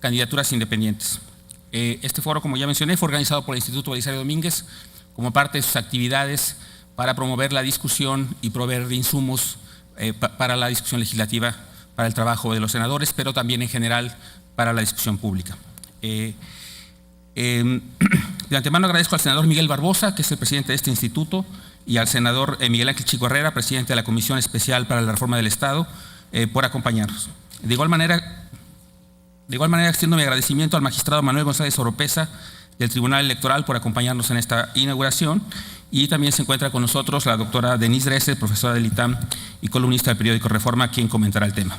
Candidaturas independientes. Este foro, como ya mencioné, fue organizado por el Instituto Belisario Domínguez como parte de sus actividades para promover la discusión y proveer de insumos para la discusión legislativa, para el trabajo de los senadores, pero también en general para la discusión pública. De antemano agradezco al senador Miguel Barbosa, que es el presidente de este instituto, y al senador Miguel Ángel Chico Herrera, presidente de la Comisión Especial para la Reforma del Estado, por acompañarnos. De igual manera, extiendo mi agradecimiento al magistrado Manuel González Oropeza del Tribunal Electoral por acompañarnos en esta inauguración, y también se encuentra con nosotros la doctora Denise Dresser, profesora del ITAM y columnista del periódico Reforma, quien comentará el tema.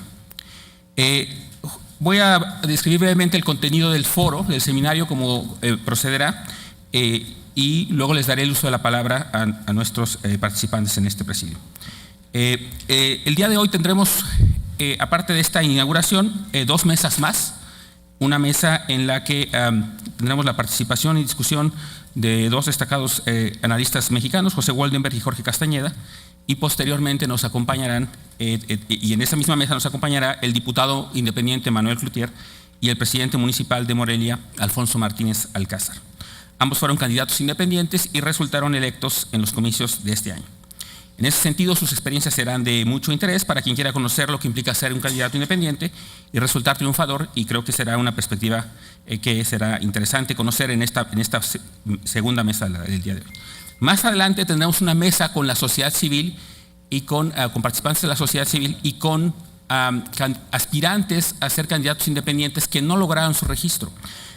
Voy a describir brevemente el contenido del foro, del seminario, como procederá, y luego les daré el uso de la palabra a nuestros participantes en este presidio. El día de hoy tendremos, aparte de esta inauguración, 2 mesas más. Una mesa en la que tendremos la participación y discusión de 2 destacados analistas mexicanos, José Woldenberg y Jorge Castañeda, y posteriormente nos acompañarán, y en esa misma mesa nos acompañará el diputado independiente Manuel Cloutier y el presidente municipal de Morelia, Alfonso Martínez Alcázar. Ambos fueron candidatos independientes y resultaron electos en los comicios de este año. En ese sentido, sus experiencias serán de mucho interés para quien quiera conocer lo que implica ser un candidato independiente y resultar triunfador, y creo que será una perspectiva que será interesante conocer en esta segunda mesa del día de hoy. Más adelante tendremos una mesa con la sociedad civil y con participantes de la sociedad civil y con aspirantes a ser candidatos independientes que no lograron su registro.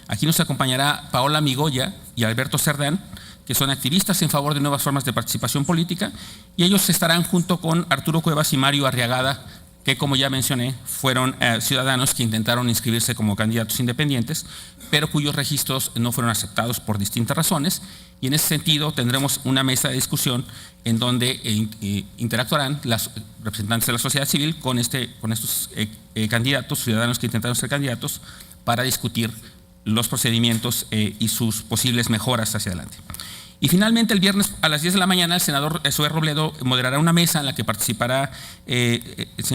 Aquí nos acompañará Paola Migoya y Alberto Cerdán, que son activistas en favor de nuevas formas de participación política, y ellos estarán junto con Arturo Cuevas y Mario Arriagada, que, como ya mencioné, fueron ciudadanos que intentaron inscribirse como candidatos independientes, pero cuyos registros no fueron aceptados por distintas razones, y en ese sentido tendremos una mesa de discusión en donde interactuarán los representantes de la sociedad civil con estos candidatos, ciudadanos que intentaron ser candidatos, para discutir los procedimientos y sus posibles mejoras hacia adelante. Y finalmente, el viernes a las 10 de la mañana, el senador Zoé Robledo moderará una mesa en la que participará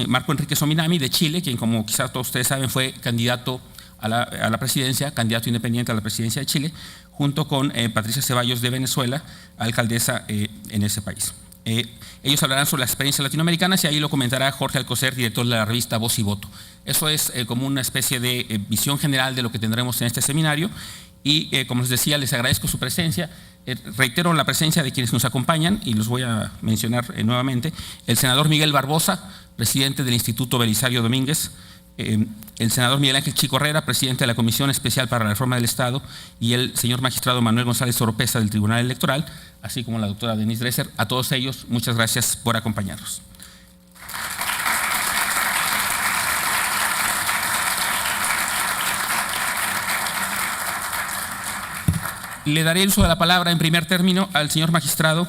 Marco Enrique Sominami de Chile, quien, como quizás todos ustedes saben, fue candidato a la presidencia, candidato independiente a la presidencia de Chile, junto con Patricia Ceballos de Venezuela, alcaldesa en ese país. Ellos hablarán sobre las experiencias latinoamericanas y ahí lo comentará Jorge Alcocer, director de la revista Voz y Voto. Eso es como una especie de visión general de lo que tendremos en este seminario, y como les decía, les agradezco su presencia. Reitero la presencia de quienes nos acompañan y los voy a mencionar nuevamente: el senador Miguel Barbosa, presidente del Instituto Belisario Domínguez; el senador Miguel Ángel Chico Herrera, presidente de la Comisión Especial para la Reforma del Estado; y el señor magistrado Manuel González Oropeza del Tribunal Electoral, así como la doctora Denise Dresser. A todos ellos, muchas gracias por acompañarnos. Le daré el uso de la palabra en primer término al señor magistrado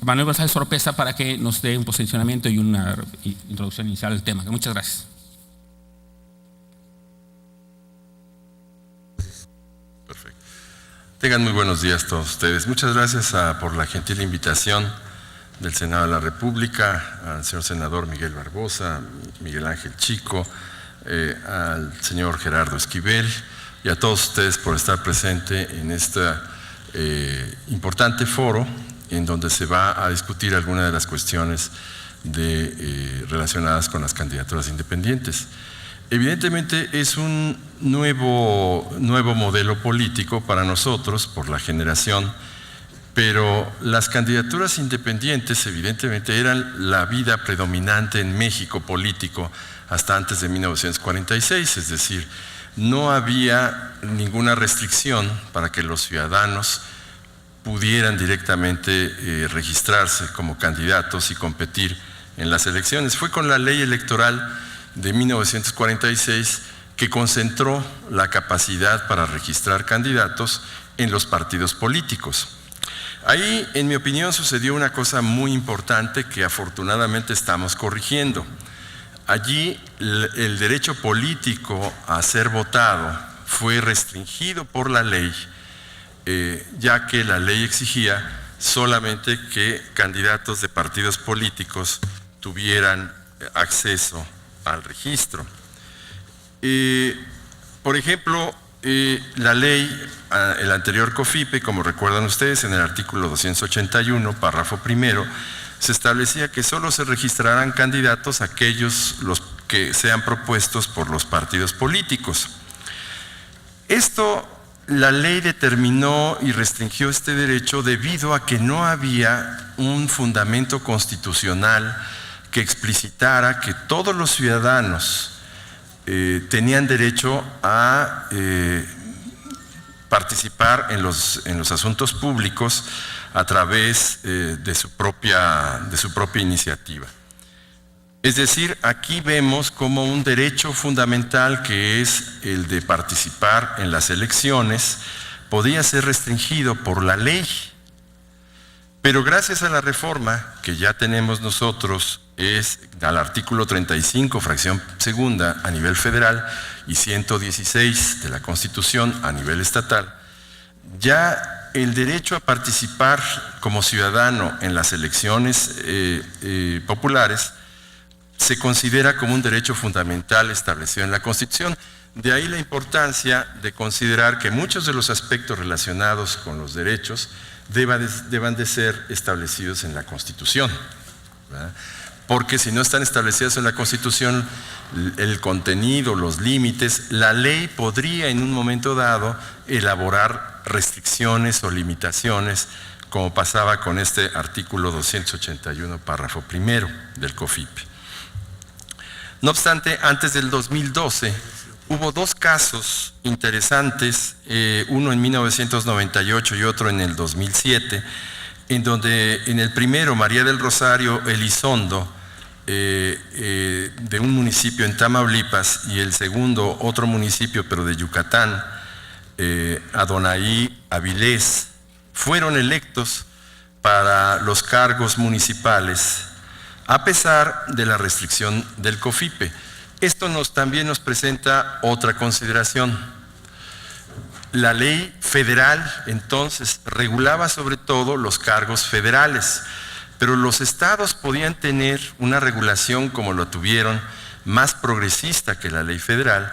Manuel González Oropeza para que nos dé un posicionamiento y una introducción inicial al tema. Muchas gracias. Perfecto. Tengan muy buenos días todos ustedes. Muchas gracias por la gentil invitación del Senado de la República, al señor senador Miguel Barbosa, Miguel Ángel Chico, al señor Gerardo Esquivel, y a todos ustedes por estar presente en este importante foro en donde se va a discutir algunas de las cuestiones relacionadas con las candidaturas independientes. Evidentemente es un nuevo modelo político para nosotros por la generación, pero las candidaturas independientes evidentemente eran la vida predominante en México político hasta antes de 1946, es decir, no había ninguna restricción para que los ciudadanos pudieran directamente registrarse como candidatos y competir en las elecciones. Fue con la ley electoral de 1946 que concentró la capacidad para registrar candidatos en los partidos políticos. Ahí, en mi opinión, sucedió una cosa muy importante que afortunadamente estamos corrigiendo. Allí el derecho político a ser votado fue restringido por la ley, ya que la ley exigía solamente que candidatos de partidos políticos tuvieran acceso al registro. Por ejemplo, la ley, el anterior COFIPE, como recuerdan ustedes, en el artículo 281, párrafo primero, se establecía que solo se registrarán candidatos aquellos los que sean propuestos por los partidos políticos. Esto, la ley determinó y restringió este derecho debido a que no había un fundamento constitucional que explicitara que todos los ciudadanos tenían derecho a participar en los asuntos públicos a través de su propia iniciativa. Es decir, aquí vemos como un derecho fundamental, que es el de participar en las elecciones, podía ser restringido por la ley. Pero gracias a la reforma que ya tenemos nosotros, es al artículo 35, fracción segunda, a nivel federal, y 116 de la Constitución a nivel estatal, ya el derecho a participar como ciudadano en las elecciones populares se considera como un derecho fundamental establecido en la Constitución. De ahí la importancia de considerar que muchos de los aspectos relacionados con los derechos deban de ser establecidos en la Constitución, ¿verdad? Porque si no están establecidos en la Constitución, el contenido, los límites, la ley podría en un momento dado elaborar restricciones o limitaciones, como pasaba con este artículo 281, párrafo primero del COFIPE. No obstante, antes del 2012 hubo dos casos interesantes, uno en 1998 y otro en el 2007, en donde en el primero María del Rosario Elizondo, de un municipio en Tamaulipas, y el segundo otro municipio pero de Yucatán, Adonai Avilés, fueron electos para los cargos municipales a pesar de la restricción del COFIPE. Esto también nos presenta otra consideración. La ley federal entonces regulaba sobre todo los cargos federales, pero los estados podían tener una regulación, como lo tuvieron, más progresista que la ley federal,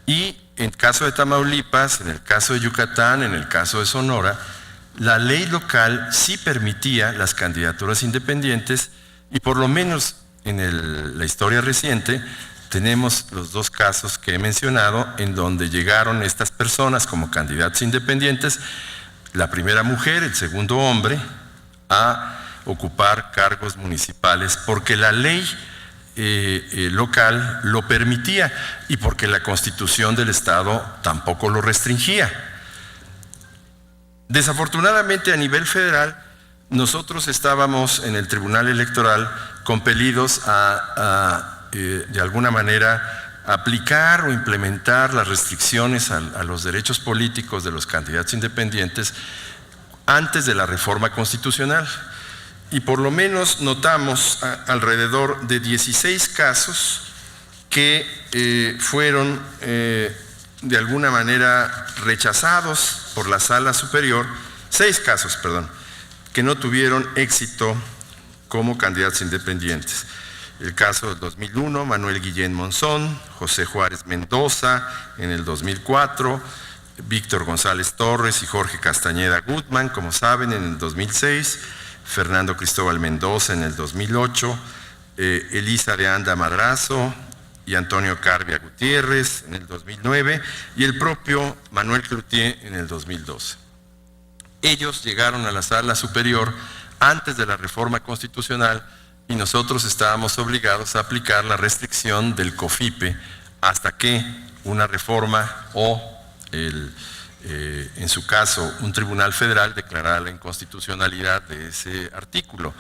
y en el caso de Tamaulipas, en el caso de Yucatán, en el caso de Sonora, la ley local sí permitía las candidaturas independientes, y por lo menos en la historia reciente tenemos los dos casos que he mencionado en donde llegaron estas personas como candidatos independientes, la primera mujer, el segundo hombre, a ocupar cargos municipales porque la ley local lo permitía y porque la Constitución del Estado tampoco lo restringía. Desafortunadamente, a nivel federal, nosotros estábamos en el Tribunal Electoral compelidos de alguna manera aplicar o implementar las restricciones a los derechos políticos de los candidatos independientes antes de la reforma constitucional. Y por lo menos notamos alrededor de 16 casos que fueron de alguna manera rechazados por la Sala Superior, 6 casos, perdón, que no tuvieron éxito como candidatos independientes. El caso del 2001, Manuel Guillén Monzón, José Juárez Mendoza en el 2004, Víctor González Torres y Jorge Castañeda Gutman, como saben, en el 2006, Fernando Cristóbal Mendoza en el 2008, Elisa de Anda Madrazo y Antonio Carbia Gutiérrez en el 2009 y el propio Manuel Cloutier en el 2012. Ellos llegaron a la Sala Superior antes de la reforma constitucional y nosotros estábamos obligados a aplicar la restricción del COFIPE hasta que una reforma o, en su caso, un tribunal federal declarara la inconstitucionalidad de ese artículo.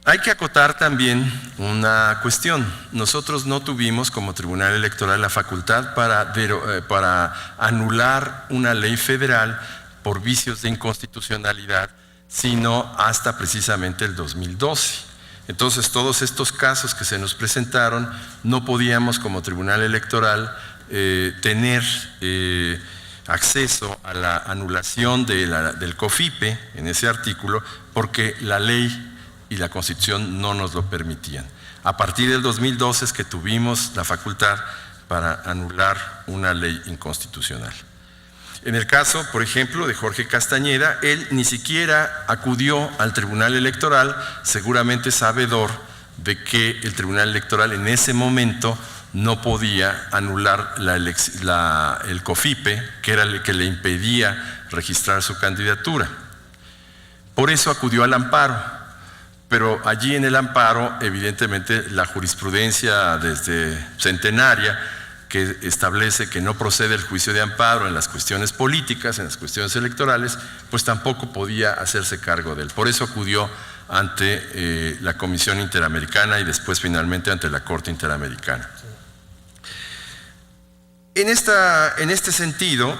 Hay que acotar también una cuestión. Nosotros no tuvimos como Tribunal Electoral la facultad para anular una ley federal por vicios de inconstitucionalidad, sino hasta precisamente el 2012. Entonces, todos estos casos que se nos presentaron, no podíamos como Tribunal Electoral tener acceso a la anulación del COFIPE en ese artículo, porque la ley y la Constitución no nos lo permitían. A partir del 2012 es que tuvimos la facultad para anular una ley inconstitucional. En el caso, por ejemplo, de Jorge Castañeda, él ni siquiera acudió al Tribunal Electoral, seguramente sabedor de que el Tribunal Electoral en ese momento no podía anular el COFIPE, que era el que le impedía registrar su candidatura. Por eso acudió al amparo, pero allí en el amparo, evidentemente, la jurisprudencia desde centenaria, que establece que no procede el juicio de amparo en las cuestiones políticas, en las cuestiones electorales, pues tampoco podía hacerse cargo de él. Por eso acudió ante la Comisión Interamericana y después finalmente ante la Corte Interamericana. En este sentido,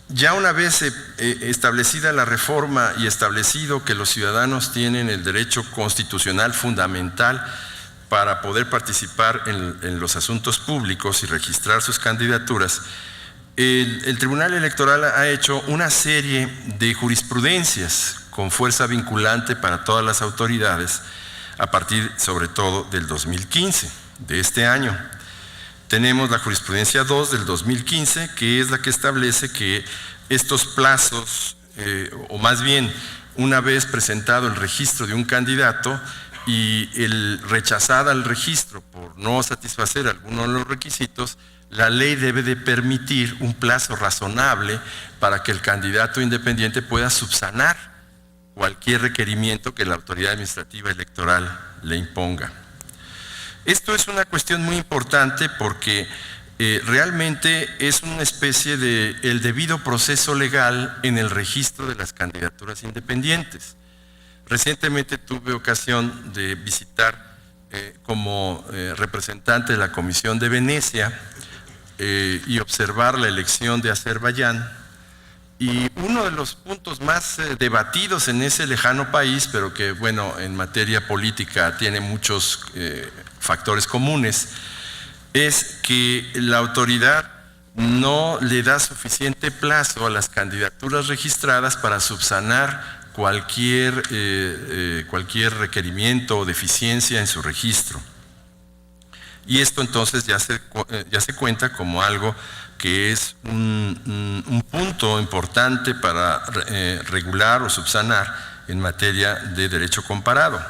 ya una vez establecida la reforma y establecido que los ciudadanos tienen el derecho constitucional fundamental para poder participar en los asuntos públicos y registrar sus candidaturas, el Tribunal Electoral ha hecho una serie de jurisprudencias con fuerza vinculante para todas las autoridades a partir sobre todo del 2015, de este año. Tenemos la jurisprudencia 2 del 2015, que es la que establece que estos plazos, o más bien una vez presentado el registro de un candidato, y el rechazada el registro por no satisfacer alguno de los requisitos, la ley debe de permitir un plazo razonable para que el candidato independiente pueda subsanar cualquier requerimiento que la autoridad administrativa electoral le imponga. Esto es una cuestión muy importante porque realmente es una especie de el debido proceso legal en el registro de las candidaturas independientes. Recientemente tuve ocasión de visitar como representante de la Comisión de Venecia y observar la elección de Azerbaiyán, y uno de los puntos más debatidos en ese lejano país, pero que bueno, en materia política tiene muchos factores comunes, es que la autoridad no le da suficiente plazo a las candidaturas registradas para subsanar cualquier requerimiento o deficiencia en su registro. Y esto entonces ya se cuenta como algo que es un punto importante para regular o subsanar en materia de derecho comparado.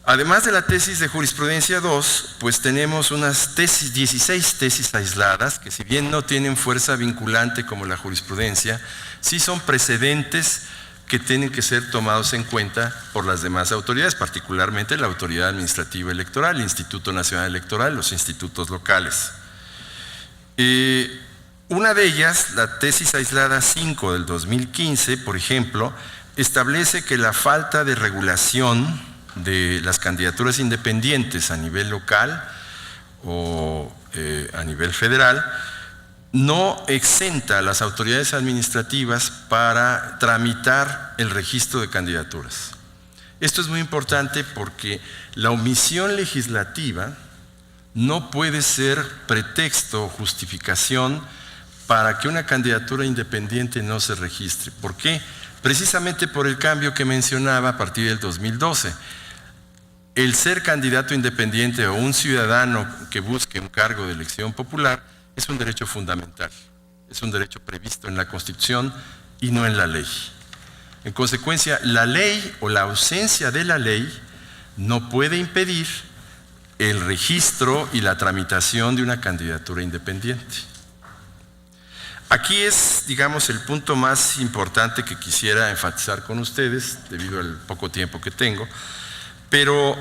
Además de la tesis de jurisprudencia 2, pues tenemos unas 16 tesis aisladas que, si bien no tienen fuerza vinculante como la jurisprudencia, sí son precedentes que tienen que ser tomados en cuenta por las demás autoridades, particularmente la Autoridad Administrativa Electoral, el Instituto Nacional Electoral, los institutos locales. Una de ellas, la tesis aislada 5 del 2015, por ejemplo, establece que la falta de regulación de las candidaturas independientes a nivel local o a nivel federal no exenta a las autoridades administrativas para tramitar el registro de candidaturas. Esto es muy importante porque la omisión legislativa no puede ser pretexto o justificación para que una candidatura independiente no se registre. ¿Por qué? Precisamente por el cambio que mencionaba a partir del 2012. El ser candidato independiente o un ciudadano que busque un cargo de elección popular es un derecho fundamental, es un derecho previsto en la Constitución y no en la ley. En consecuencia, la ley o la ausencia de la ley no puede impedir el registro y la tramitación de una candidatura independiente. Aquí es, digamos, el punto más importante que quisiera enfatizar con ustedes, debido al poco tiempo que tengo, pero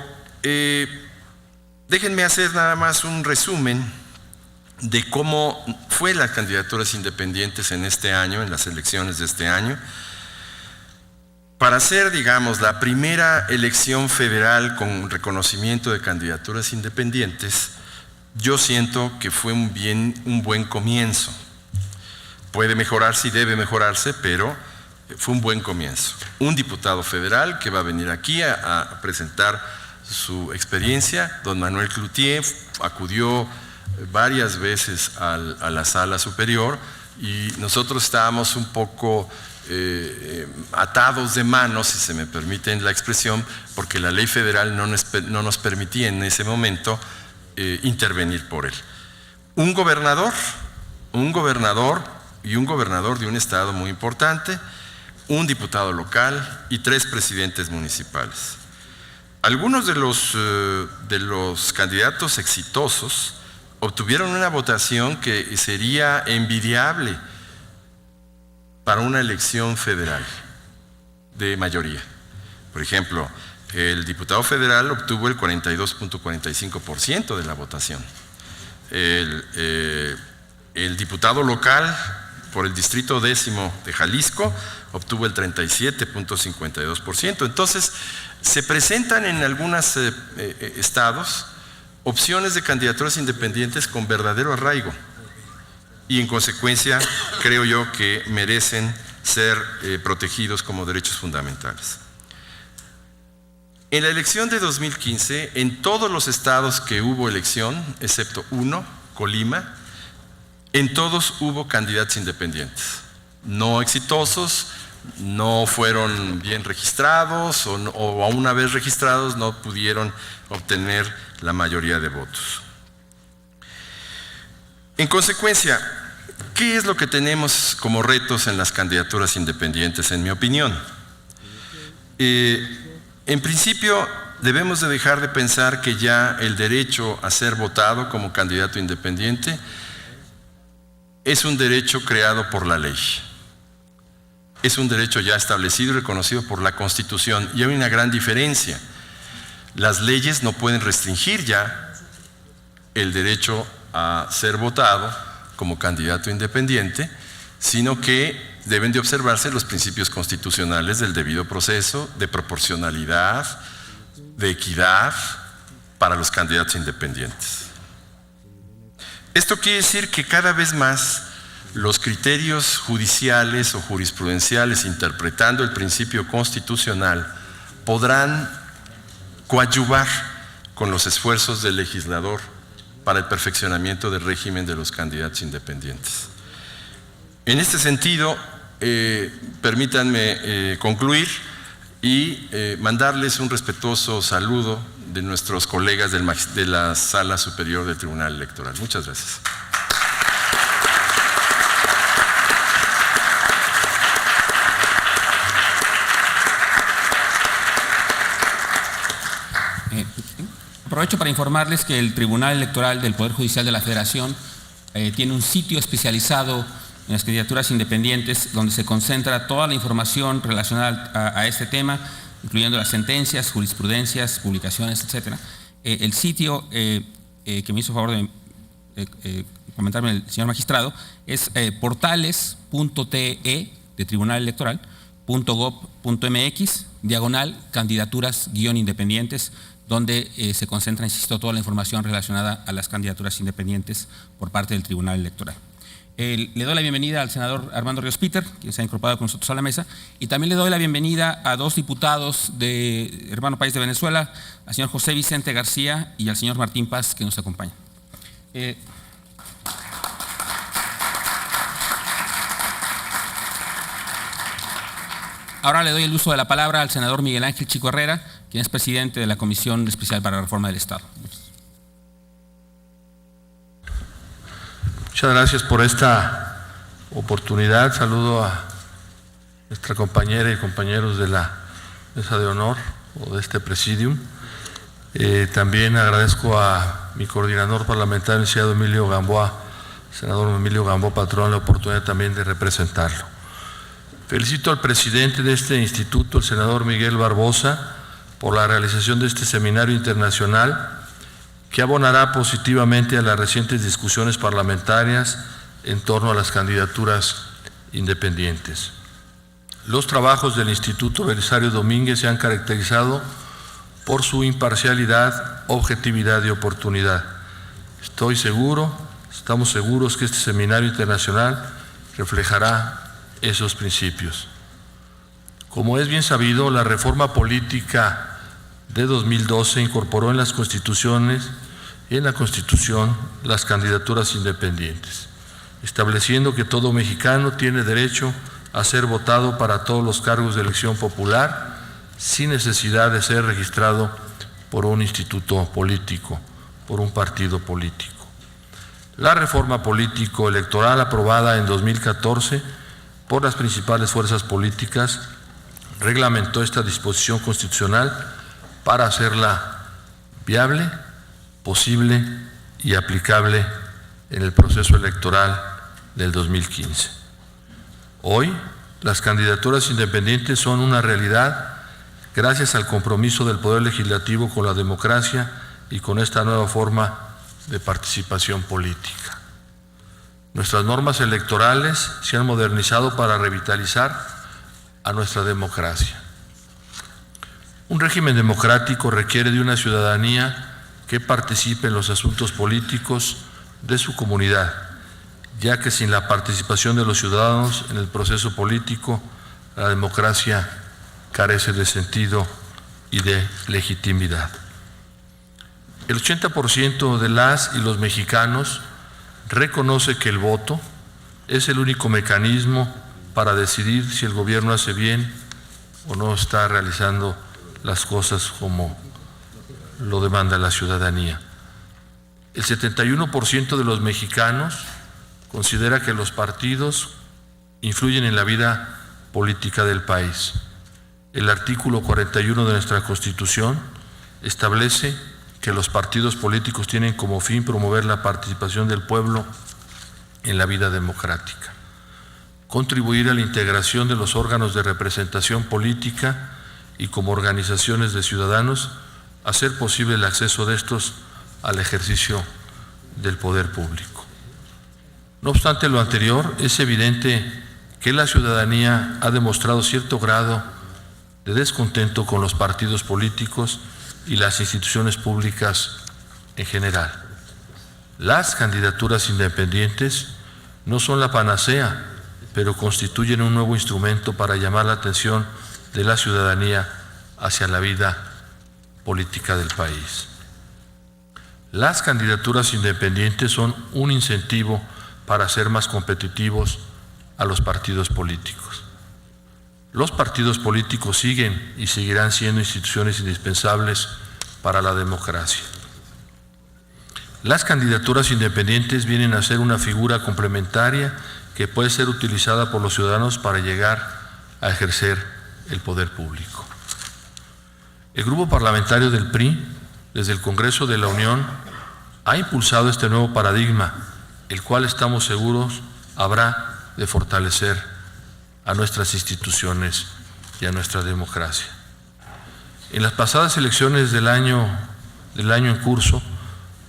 déjenme hacer nada más un resumen de cómo fue las candidaturas independientes en este año, en las elecciones de este año. Para ser, digamos, la primera elección federal con reconocimiento de candidaturas independientes, yo siento que fue un buen comienzo. Puede mejorarse y debe mejorarse, pero fue un buen comienzo. Un diputado federal que va a venir aquí a presentar su experiencia, don Manuel Cloutier, acudió varias veces a la sala superior y nosotros estábamos un poco atados de manos, si se me permiten la expresión, porque la ley federal no nos permitía en ese momento intervenir por él. un gobernador y un gobernador de un estado muy importante, un diputado local y 3 presidentes municipales. Algunos de los candidatos exitosos obtuvieron una votación que sería envidiable para una elección federal de mayoría. Por ejemplo, el diputado federal obtuvo el 42.45% de la votación. El diputado local por el distrito 10º de Jalisco obtuvo el 37.52%. Entonces, se presentan en algunos estados opciones de candidaturas independientes con verdadero arraigo y en consecuencia creo yo que merecen ser protegidos como derechos fundamentales. En la elección de 2015, en todos los estados que hubo elección, excepto uno, Colima, en todos hubo candidatos independientes, no exitosos, no fueron bien registrados o a una vez registrados no pudieron obtener la mayoría de votos. En consecuencia, ¿qué es lo que tenemos como retos en las candidaturas independientes, en mi opinión? En principio, debemos de dejar de pensar que ya el derecho a ser votado como candidato independiente es un derecho creado por la ley. Es un derecho ya establecido y reconocido por la Constitución. Y hay una gran diferencia. Las leyes no pueden restringir ya el derecho a ser votado como candidato independiente, sino que deben de observarse los principios constitucionales del debido proceso, de proporcionalidad, de equidad para los candidatos independientes. Esto quiere decir que cada vez más los criterios judiciales o jurisprudenciales interpretando el principio constitucional podrán coadyuvar con los esfuerzos del legislador para el perfeccionamiento del régimen de los candidatos independientes. En este sentido, permítanme concluir y mandarles un respetuoso saludo de nuestros colegas de la Sala Superior del Tribunal Electoral. Muchas gracias. Aprovecho para informarles que el Tribunal Electoral del Poder Judicial de la Federación tiene un sitio especializado en las candidaturas independientes donde se concentra toda la información relacionada a este tema, incluyendo las sentencias, jurisprudencias, publicaciones, etc. El sitio que me hizo favor de comentarme el señor magistrado es portales.te de Tribunal Electoral .gov.mx /candidaturas-independientes, donde se concentra, insisto, toda la información relacionada a las candidaturas independientes por parte del Tribunal Electoral. Le doy la bienvenida al senador Armando Ríos Peter, quien se ha incorporado con nosotros a la mesa, y también le doy la bienvenida a 2 diputados de hermano país de Venezuela, al señor José Vicente García y al señor Martín Paz, que nos acompañan. Ahora le doy el uso de la palabra al senador Miguel Ángel Chico Herrera, quien es presidente de la Comisión Especial para la Reforma del Estado. Muchas gracias por esta oportunidad. Saludo a nuestra compañera y compañeros de la mesa de honor o de este presidium. También agradezco a mi coordinador parlamentario, el licenciado Emilio Gamboa, senador Emilio Gamboa Patrón, la oportunidad también de representarlo. Felicito al presidente de este instituto, el senador Miguel Barbosa, por la realización de este seminario internacional que abonará positivamente a las recientes discusiones parlamentarias en torno a las candidaturas independientes. Los trabajos del Instituto Belisario Domínguez se han caracterizado por su imparcialidad, objetividad y oportunidad. Estamos seguros que este seminario internacional reflejará esos principios. Como es bien sabido, la reforma política de 2012 incorporó en las constituciones y en la Constitución las candidaturas independientes, estableciendo que todo mexicano tiene derecho a ser votado para todos los cargos de elección popular sin necesidad de ser registrado por un instituto político, por un partido político. La reforma político-electoral aprobada en 2014 por las principales fuerzas políticas reglamentó esta disposición constitucional para hacerla viable, posible y aplicable en el proceso electoral del 2015. Hoy, las candidaturas independientes son una realidad gracias al compromiso del Poder Legislativo con la democracia y con esta nueva forma de participación política. Nuestras normas electorales se han modernizado para revitalizar a nuestra democracia. Un régimen democrático requiere de una ciudadanía que participe en los asuntos políticos de su comunidad, ya que sin la participación de los ciudadanos en el proceso político, la democracia carece de sentido y de legitimidad. El 80% de las y los mexicanos reconoce que el voto es el único mecanismo para decidir si el gobierno hace bien o no está realizando las cosas como lo demanda la ciudadanía. El 71% de los mexicanos considera que los partidos influyen en la vida política del país. El artículo 41 de nuestra Constitución establece que los partidos políticos tienen como fin promover la participación del pueblo en la vida democrática, contribuir a la integración de los órganos de representación política y como organizaciones de ciudadanos, hacer posible el acceso de estos al ejercicio del poder público. No obstante lo anterior, es evidente que la ciudadanía ha demostrado cierto grado de descontento con los partidos políticos y las instituciones públicas en general. Las candidaturas independientes no son la panacea, pero constituyen un nuevo instrumento para llamar la atención de la ciudadanía hacia la vida política del país. Las candidaturas independientes son un incentivo para ser más competitivos a los partidos políticos. Los partidos políticos siguen y seguirán siendo instituciones indispensables para la democracia. Las candidaturas independientes vienen a ser una figura complementaria que puede ser utilizada por los ciudadanos para llegar a ejercer el poder público. El grupo parlamentario del PRI, desde el Congreso de la Unión, ha impulsado este nuevo paradigma, el cual estamos seguros habrá de fortalecer a nuestras instituciones y a nuestra democracia. En las pasadas elecciones del año en curso,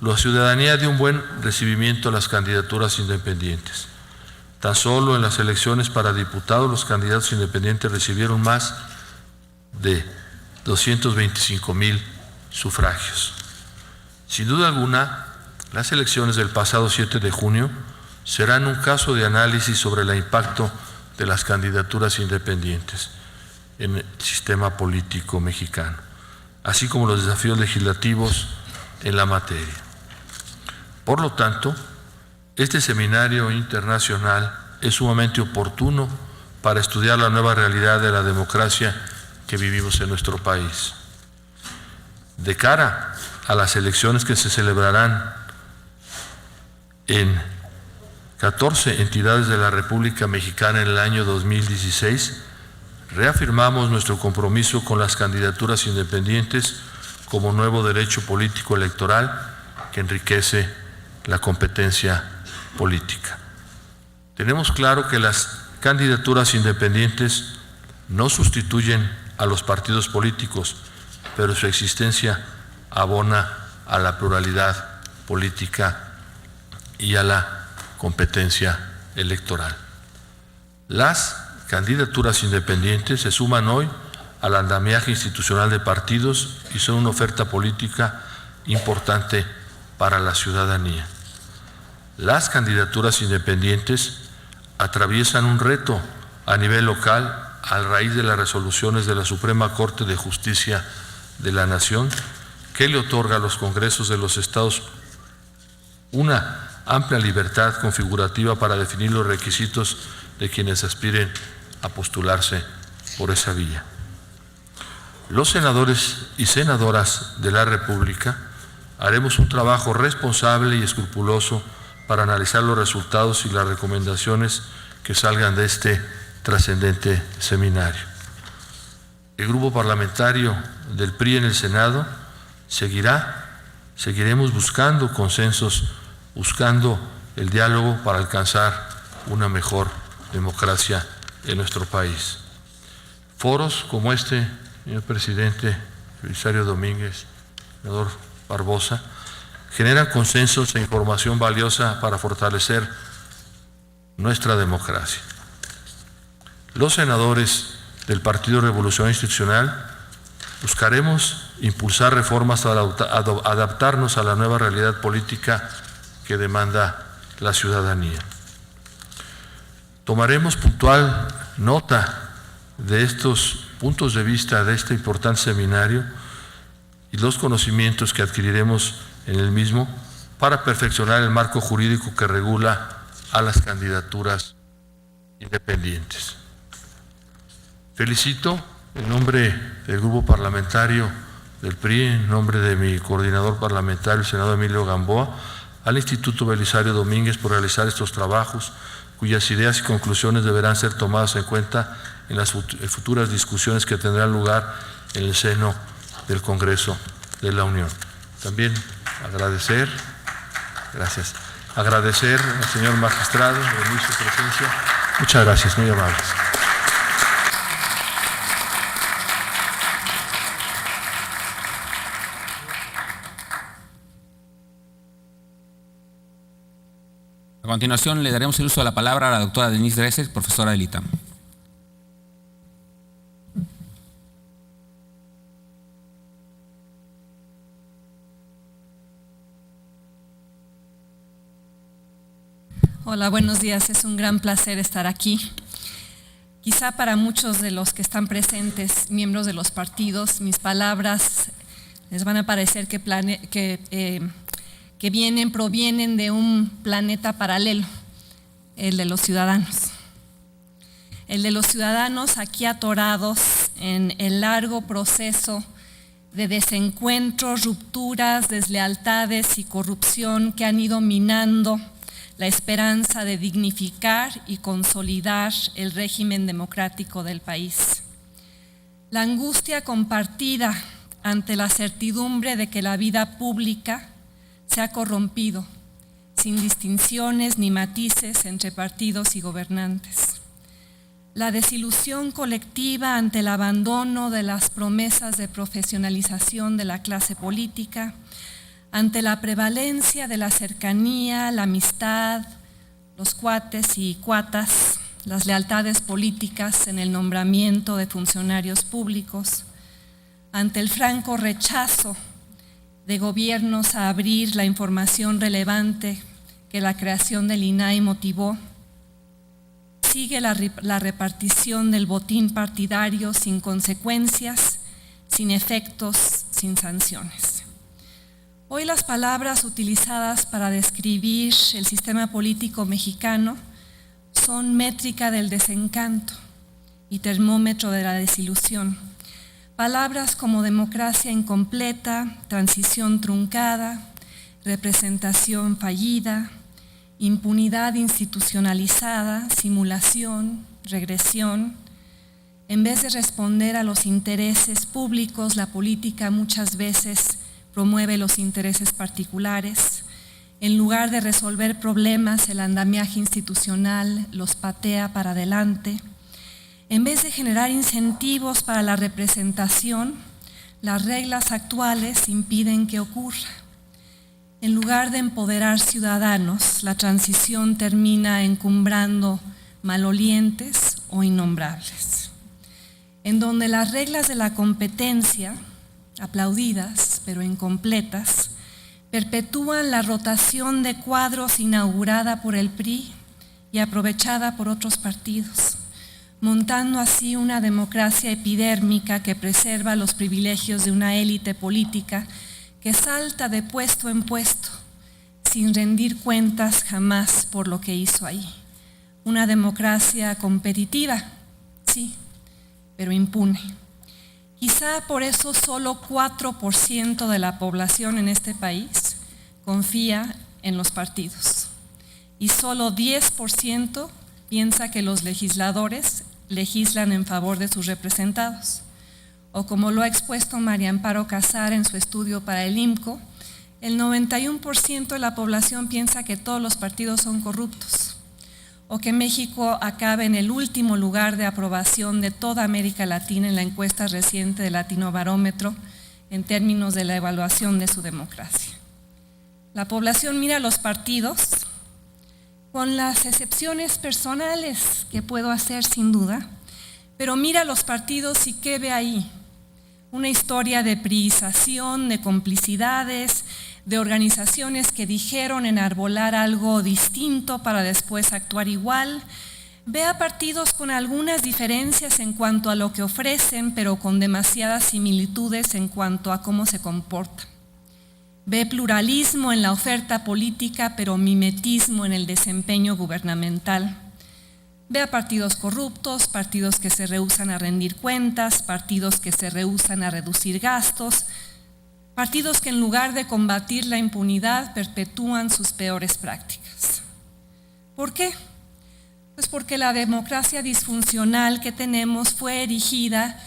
la ciudadanía dio un buen recibimiento a las candidaturas independientes. Tan solo en las elecciones para diputados, los candidatos independientes recibieron más de 225,000 sufragios. Sin duda alguna, las elecciones del pasado 7 de junio serán un caso de análisis sobre el impacto de las candidaturas independientes en el sistema político mexicano, así como los desafíos legislativos en la materia. Por lo tanto, este seminario internacional es sumamente oportuno para estudiar la nueva realidad de la democracia que vivimos en nuestro país. De cara a las elecciones que se celebrarán en 14 entidades de la República Mexicana en el año 2016, reafirmamos nuestro compromiso con las candidaturas independientes como nuevo derecho político electoral que enriquece la competencia política. Tenemos claro que las candidaturas independientes no sustituyen a los partidos políticos, pero su existencia abona a la pluralidad política y a la competencia electoral. Las candidaturas independientes se suman hoy al andamiaje institucional de partidos y son una oferta política importante para la ciudadanía. Las candidaturas independientes atraviesan un reto a nivel local a raíz de las resoluciones de la Suprema Corte de Justicia de la Nación, que le otorga a los congresos de los estados una amplia libertad configurativa para definir los requisitos de quienes aspiren a postularse por esa vía. Los senadores y senadoras de la República haremos un trabajo responsable y escrupuloso para analizar los resultados y las recomendaciones que salgan de este trascendente seminario. El grupo parlamentario del PRI en el Senado seguiremos buscando consensos, buscando el diálogo para alcanzar una mejor democracia en nuestro país. Foros como este, señor presidente, Belisario Domínguez, senador Barbosa, generan consensos e información valiosa para fortalecer nuestra democracia. Los senadores del Partido Revolucionario Institucional buscaremos impulsar reformas para adaptarnos a la nueva realidad política que demanda la ciudadanía. Tomaremos puntual nota de estos puntos de vista de este importante seminario y los conocimientos que adquiriremos en el mismo para perfeccionar el marco jurídico que regula a las candidaturas independientes. Felicito en nombre del grupo parlamentario del PRI, en nombre de mi coordinador parlamentario, el senador Emilio Gamboa, al Instituto Belisario Domínguez por realizar estos trabajos, cuyas ideas y conclusiones deberán ser tomadas en cuenta en las futuras discusiones que tendrán lugar en el seno del Congreso de la Unión. También agradecer al señor magistrado de su presencia. Muchas gracias, muy amables. A continuación le daremos el uso de la palabra a la doctora Denise Dresser, profesora del ITAM. Hola, buenos días. Es un gran placer estar aquí. Quizá para muchos de los que están presentes, miembros de los partidos, mis palabras les van a parecer que provienen de un planeta paralelo, el de los ciudadanos. El de los ciudadanos aquí atorados en el largo proceso de desencuentros, rupturas, deslealtades y corrupción que han ido minando la esperanza de dignificar y consolidar el régimen democrático del país. La angustia compartida ante la certidumbre de que la vida pública se ha corrompido, sin distinciones ni matices entre partidos y gobernantes. La desilusión colectiva ante el abandono de las promesas de profesionalización de la clase política, ante la prevalencia de la cercanía, la amistad, los cuates y cuatas, las lealtades políticas en el nombramiento de funcionarios públicos, ante el franco rechazo de gobiernos a abrir la información relevante que la creación del INAI motivó, sigue la repartición del botín partidario sin consecuencias, sin efectos, sin sanciones. Hoy las palabras utilizadas para describir el sistema político mexicano son métrica del desencanto y termómetro de la desilusión. Palabras como democracia incompleta, transición truncada, representación fallida, impunidad institucionalizada, simulación, regresión. En vez de responder a los intereses públicos, la política muchas veces promueve los intereses particulares. En lugar de resolver problemas, el andamiaje institucional los patea para adelante. En vez de generar incentivos para la representación, las reglas actuales impiden que ocurra. En lugar de empoderar ciudadanos, la transición termina encumbrando malolientes o innombrables. En donde las reglas de la competencia, aplaudidas pero incompletas, perpetúan la rotación de cuadros inaugurada por el PRI y aprovechada por otros partidos, montando así una democracia epidérmica que preserva los privilegios de una élite política que salta de puesto en puesto, sin rendir cuentas jamás por lo que hizo ahí. Una democracia competitiva, sí, pero impune. Quizá por eso solo 4% de la población en este país confía en los partidos. y solo 10% piensa que los legisladores legislan en favor de sus representados. O como lo ha expuesto María Amparo Casar en su estudio para el IMCO, el 91% de la población piensa que todos los partidos son corruptos, o que México acabe en el último lugar de aprobación de toda América Latina en la encuesta reciente de Latinobarómetro en términos de la evaluación de su democracia. La población mira a los partidos, con las excepciones personales que puedo hacer sin duda, pero mira a los partidos y ¿qué ve ahí? Una historia de priización, de complicidades, de organizaciones que dijeron enarbolar algo distinto para después actuar igual. Ve a partidos con algunas diferencias en cuanto a lo que ofrecen, pero con demasiadas similitudes en cuanto a cómo se comportan. Ve pluralismo en la oferta política, pero mimetismo en el desempeño gubernamental. Ve a partidos corruptos, partidos que se rehúsan a rendir cuentas, partidos que se rehúsan a reducir gastos, partidos que en lugar de combatir la impunidad perpetúan sus peores prácticas. ¿Por qué? Pues porque la democracia disfuncional que tenemos fue erigida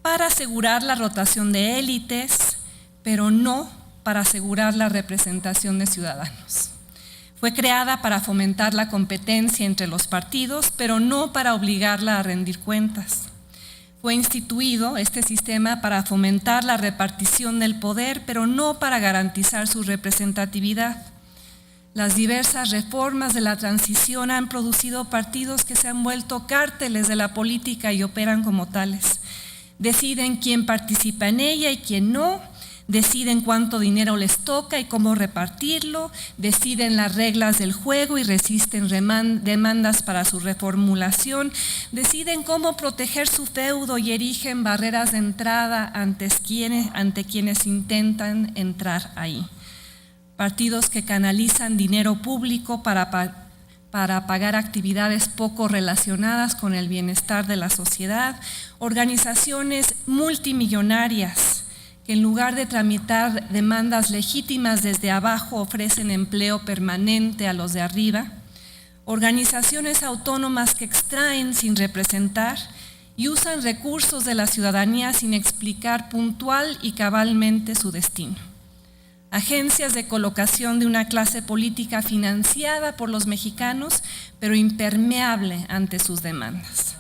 para asegurar la rotación de élites, pero no para asegurar la representación de ciudadanos. Fue creada para fomentar la competencia entre los partidos, pero no para obligarla a rendir cuentas. Fue instituido este sistema para fomentar la repartición del poder, pero no para garantizar su representatividad. Las diversas reformas de la transición han producido partidos que se han vuelto cárteles de la política y operan como tales. Deciden quién participa en ella y quién no. Deciden cuánto dinero les toca y cómo repartirlo, deciden las reglas del juego y resisten demandas para su reformulación, deciden cómo proteger su feudo y erigen barreras de entrada ante quienes intentan entrar ahí. Partidos que canalizan dinero público para pagar actividades poco relacionadas con el bienestar de la sociedad, organizaciones multimillonarias que en lugar de tramitar demandas legítimas desde abajo ofrecen empleo permanente a los de arriba, organizaciones autónomas que extraen sin representar y usan recursos de la ciudadanía sin explicar puntual y cabalmente su destino. Agencias de colocación de una clase política financiada por los mexicanos, pero impermeable ante sus demandas.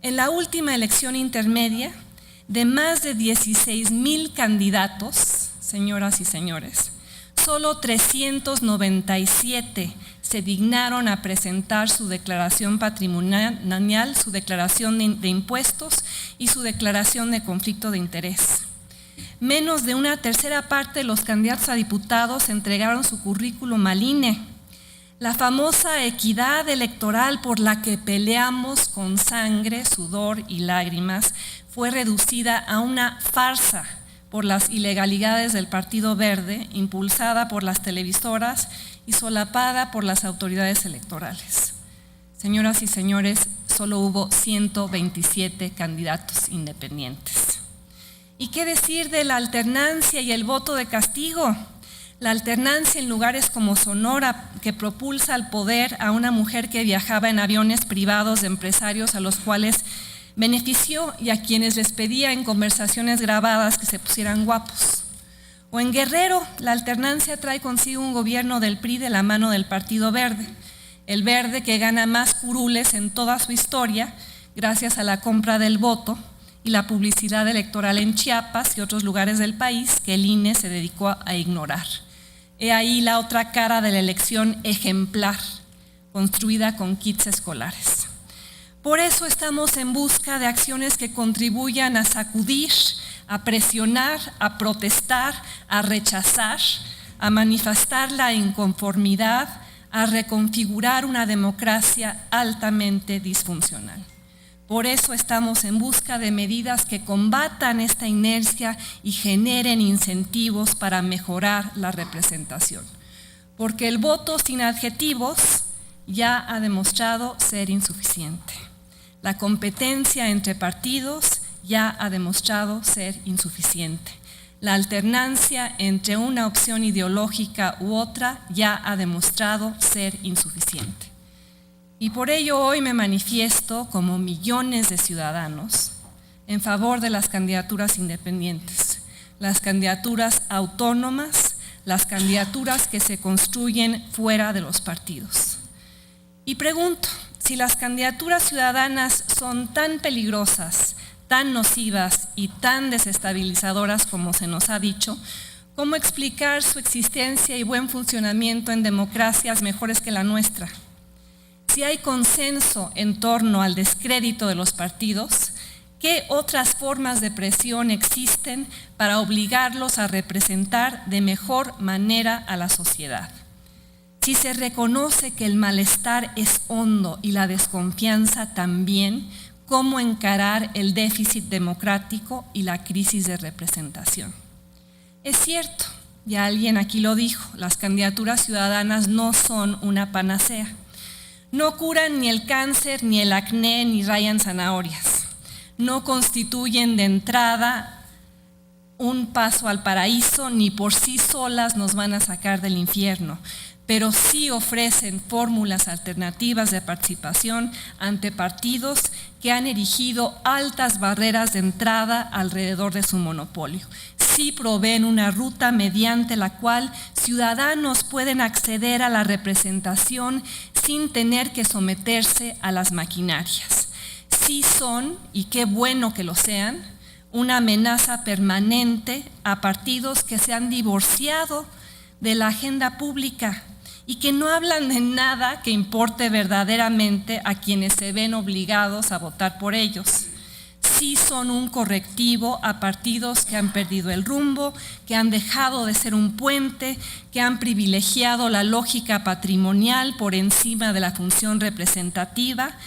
En la última elección intermedia, de más de 16,000 candidatos, señoras y señores, solo 397 se dignaron a presentar su declaración patrimonial, su declaración de impuestos y su declaración de conflicto de interés. Menos de una tercera parte de los candidatos a diputados entregaron su currículum al INE. La famosa equidad electoral por la que peleamos con sangre, sudor y lágrimas fue reducida a una farsa por las ilegalidades del Partido Verde, impulsada por las televisoras y solapada por las autoridades electorales. Señoras y señores, solo hubo 127 candidatos independientes. ¿Y qué decir de la alternancia y el voto de castigo? La alternancia en lugares como Sonora, que propulsa al poder a una mujer que viajaba en aviones privados de empresarios a los cuales benefició y a quienes les pedía en conversaciones grabadas que se pusieran guapos. O en Guerrero, la alternancia trae consigo un gobierno del PRI de la mano del Partido Verde, el verde que gana más curules en toda su historia gracias a la compra del voto y la publicidad electoral en Chiapas y otros lugares del país que el INE se dedicó a ignorar. He ahí la otra cara de la elección ejemplar, construida con kits escolares. Por eso estamos en busca de acciones que contribuyan a sacudir, a presionar, a protestar, a rechazar, a manifestar la inconformidad, a reconfigurar una democracia altamente disfuncional. Por eso estamos en busca de medidas que combatan esta inercia y generen incentivos para mejorar la representación. Porque el voto sin adjetivos ya ha demostrado ser insuficiente. La competencia entre partidos ya ha demostrado ser insuficiente. La alternancia entre una opción ideológica u otra ya ha demostrado ser insuficiente. Y por ello hoy me manifiesto, como millones de ciudadanos, en favor de las candidaturas independientes, las candidaturas autónomas, las candidaturas que se construyen fuera de los partidos. Y pregunto, si las candidaturas ciudadanas son tan peligrosas, tan nocivas y tan desestabilizadoras como se nos ha dicho, ¿cómo explicar su existencia y buen funcionamiento en democracias mejores que la nuestra? Si hay consenso en torno al descrédito de los partidos, ¿qué otras formas de presión existen para obligarlos a representar de mejor manera a la sociedad? Si se reconoce que el malestar es hondo y la desconfianza también, ¿cómo encarar el déficit democrático y la crisis de representación? Es cierto, ya alguien aquí lo dijo, las candidaturas ciudadanas no son una panacea. No curan ni el cáncer, ni el acné, ni rayan zanahorias. No constituyen de entrada un paso al paraíso, ni por sí solas nos van a sacar del infierno, pero sí ofrecen fórmulas alternativas de participación ante partidos que han erigido altas barreras de entrada alrededor de su monopolio. Sí proveen una ruta mediante la cual ciudadanos pueden acceder a la representación sin tener que someterse a las maquinarias. Sí son, y qué bueno que lo sean, una amenaza permanente a partidos que se han divorciado de la agenda pública y que no hablan de nada que importe verdaderamente a quienes se ven obligados a votar por ellos. Sí son un correctivo a partidos que han perdido el rumbo, que han dejado de ser un puente, que han privilegiado la lógica patrimonial por encima de la función representativa.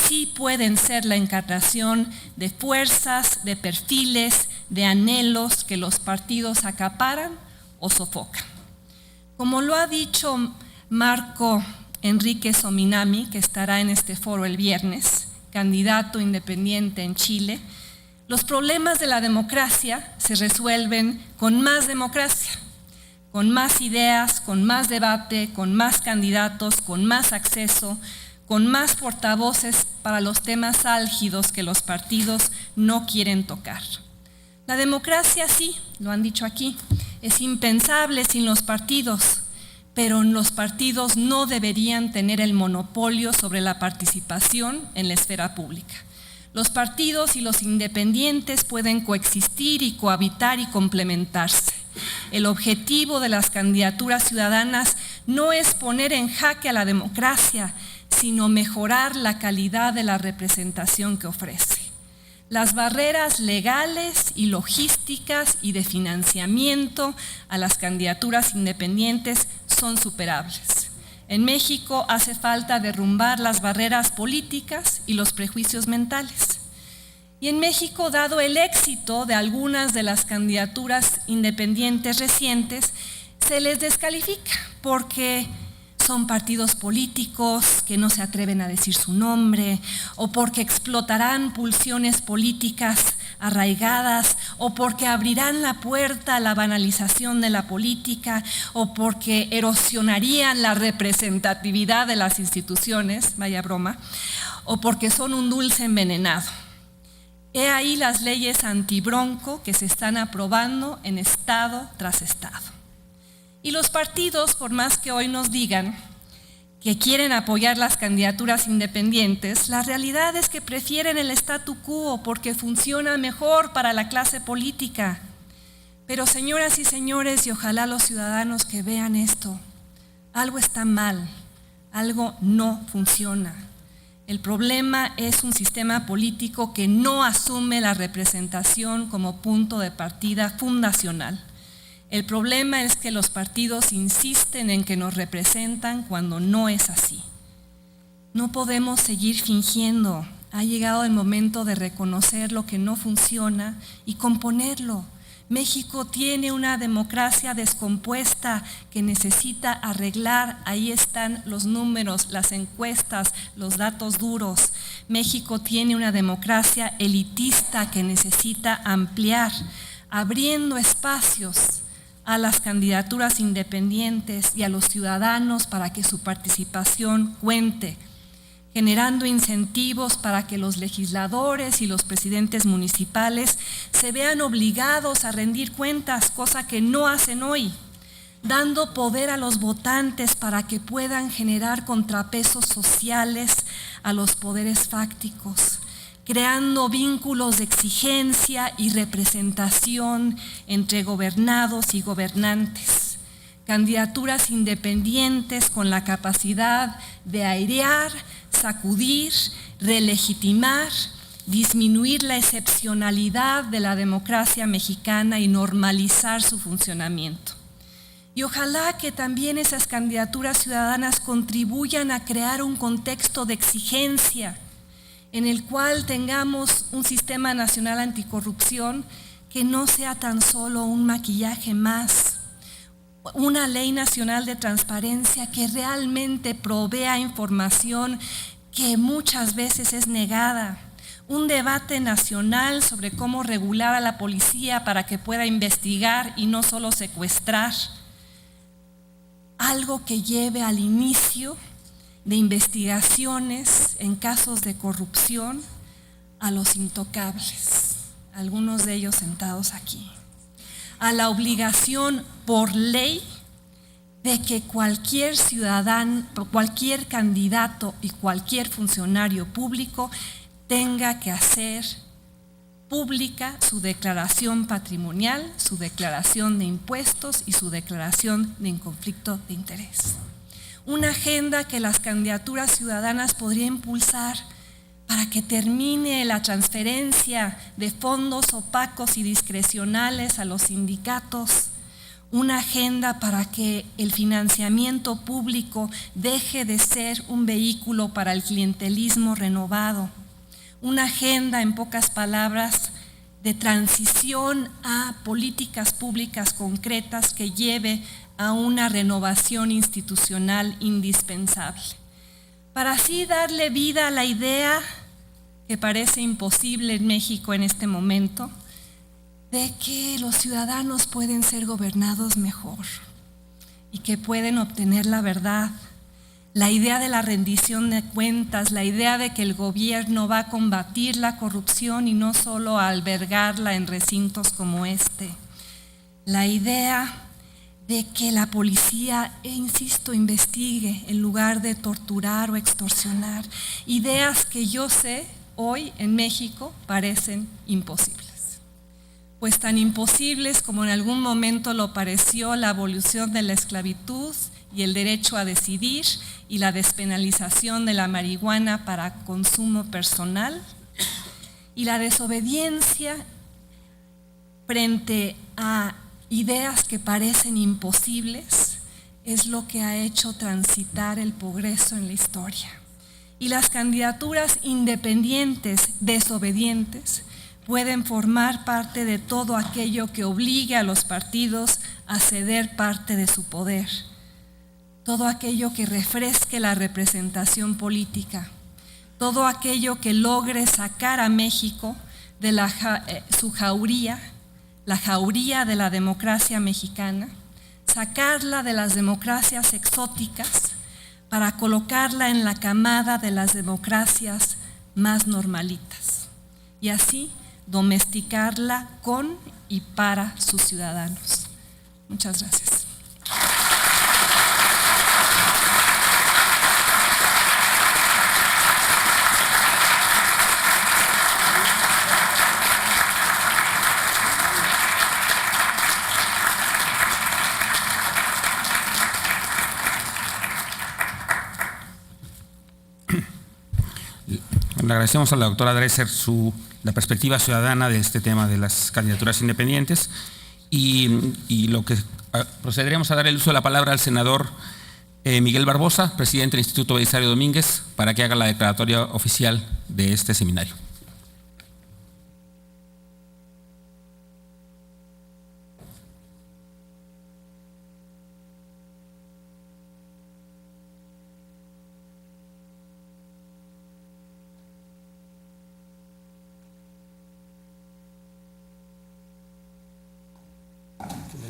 Sí pueden ser la encarnación de fuerzas, de perfiles, de anhelos que los partidos acaparan o sofocan. Como lo ha dicho Marco Enríquez Ominami, que estará en este foro el viernes, candidato independiente en Chile, los problemas de la democracia se resuelven con más democracia, con más ideas, con más debate, con más candidatos, con más acceso, con más portavoces para los temas álgidos que los partidos no quieren tocar. La democracia, sí, lo han dicho aquí, es impensable sin los partidos, pero los partidos no deberían tener el monopolio sobre la participación en la esfera pública. Los partidos y los independientes pueden coexistir y cohabitar y complementarse. El objetivo de las candidaturas ciudadanas no es poner en jaque a la democracia, sino mejorar la calidad de la representación que ofrece. Las barreras legales y logísticas y de financiamiento a las candidaturas independientes son superables. En México hace falta derrumbar las barreras políticas y los prejuicios mentales. Y en México, dado el éxito de algunas de las candidaturas independientes recientes, se les descalifica porque son partidos políticos que no se atreven a decir su nombre, o porque explotarán pulsiones políticas arraigadas, o porque abrirán la puerta a la banalización de la política, o porque erosionarían la representatividad de las instituciones, vaya broma, o porque son un dulce envenenado. He ahí las leyes antibronco que se están aprobando en estado tras estado. Y los partidos, por más que hoy nos digan que quieren apoyar las candidaturas independientes, la realidad es que prefieren el statu quo porque funciona mejor para la clase política. Pero señoras y señores, y ojalá los ciudadanos que vean esto, algo está mal, algo no funciona. El problema es un sistema político que no asume la representación como punto de partida fundacional. El problema es que los partidos insisten en que nos representan cuando no es así. No podemos seguir fingiendo. Ha llegado el momento de reconocer lo que no funciona y componerlo. México tiene una democracia descompuesta que necesita arreglar. Ahí están los números, las encuestas, los datos duros. México tiene una democracia elitista que necesita ampliar. abriendo espacios a las candidaturas independientes y a los ciudadanos para que su participación cuente, generando incentivos para que los legisladores y los presidentes municipales se vean obligados a rendir cuentas, cosa que no hacen hoy, dando poder a los votantes para que puedan generar contrapesos sociales a los poderes fácticos, creando vínculos de exigencia y representación entre gobernados y gobernantes, candidaturas independientes con la capacidad de airear, sacudir, relegitimar, disminuir la excepcionalidad de la democracia mexicana y normalizar su funcionamiento. Y ojalá que también esas candidaturas ciudadanas contribuyan a crear un contexto de exigencia en el cual tengamos un sistema nacional anticorrupción que no sea tan solo un maquillaje más, una ley nacional de transparencia que realmente provea información que muchas veces es negada, un debate nacional sobre cómo regular a la policía para que pueda investigar y no solo secuestrar, algo que lleve al inicio de investigaciones en casos de corrupción a los intocables, algunos de ellos sentados aquí, a la obligación por ley de que cualquier ciudadano, cualquier candidato y cualquier funcionario público tenga que hacer pública su declaración patrimonial, su declaración de impuestos y su declaración de conflicto de interés. Una agenda que las candidaturas ciudadanas podrían impulsar para que termine la transferencia de fondos opacos y discrecionales a los sindicatos, una agenda para que el financiamiento público deje de ser un vehículo para el clientelismo renovado, una agenda, en pocas palabras, de transición a políticas públicas concretas que lleve a una renovación institucional indispensable, para así darle vida a la idea que parece imposible en México en este momento, de que los ciudadanos pueden ser gobernados mejor y que pueden obtener la verdad. La idea de la rendición de cuentas, la idea de que el gobierno va a combatir la corrupción y no solo a albergarla en recintos como este. La idea de que la policía, insisto, investigue en lugar de torturar o extorsionar. Ideas que yo sé hoy en México parecen imposibles. Pues tan imposibles como en algún momento lo pareció la abolición de la esclavitud y el derecho a decidir y la despenalización de la marihuana para consumo personal, y la desobediencia frente a ideas que parecen imposibles es lo que ha hecho transitar el progreso en la historia. Y las candidaturas independientes, desobedientes, pueden formar parte de todo aquello que obligue a los partidos a ceder parte de su poder, todo aquello que refresque la representación política, todo aquello que logre sacar a México de su jauría, la jauría de la democracia mexicana, sacarla de las democracias exóticas para colocarla en la camada de las democracias más normalitas y así domesticarla con y para sus ciudadanos. Muchas gracias. Le agradecemos a la doctora Dresser la perspectiva ciudadana de este tema de las candidaturas independientes y lo que procederemos a dar el uso de la palabra al senador Miguel Barbosa, presidente del Instituto Belisario Domínguez, para que haga la declaratoria oficial de este seminario.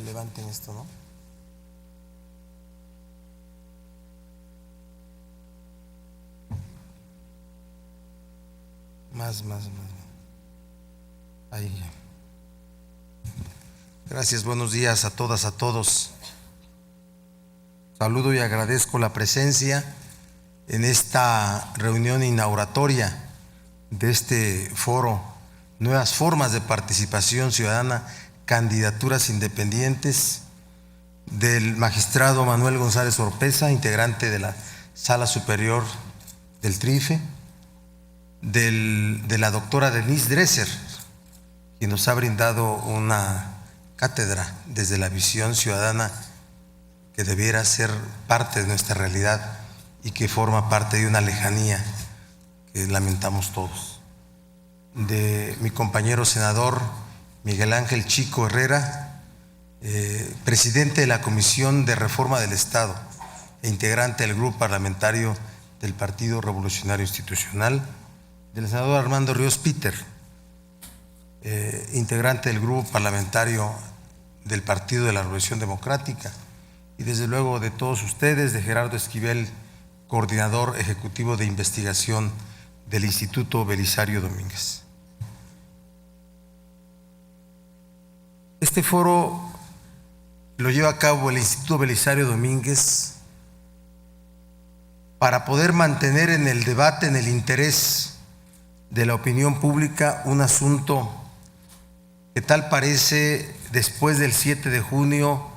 levanten esto, ¿no? Más. Ahí. Gracias, buenos días a todas, a todos. Saludo y agradezco la presencia en esta reunión inauguratoria de este foro, Nuevas Formas de Participación Ciudadana, Candidaturas Independientes, del magistrado Manuel González Oropeza, integrante de la Sala Superior del TRIFE, de la doctora Denise Dresser, quien nos ha brindado una cátedra desde la visión ciudadana que debiera ser parte de nuestra realidad y que forma parte de una lejanía que lamentamos todos. De mi compañero senador Miguel Ángel Chico Herrera, presidente de la Comisión de Reforma del Estado e integrante del grupo parlamentario del Partido Revolucionario Institucional, del senador Armando Ríos Peter, integrante del grupo parlamentario del Partido de la Revolución Democrática, y desde luego de todos ustedes, de Gerardo Esquivel, coordinador ejecutivo de investigación del Instituto Belisario Domínguez. Este foro lo lleva a cabo el Instituto Belisario Domínguez para poder mantener en el debate, en el interés de la opinión pública, un asunto que tal parece después del 7 de junio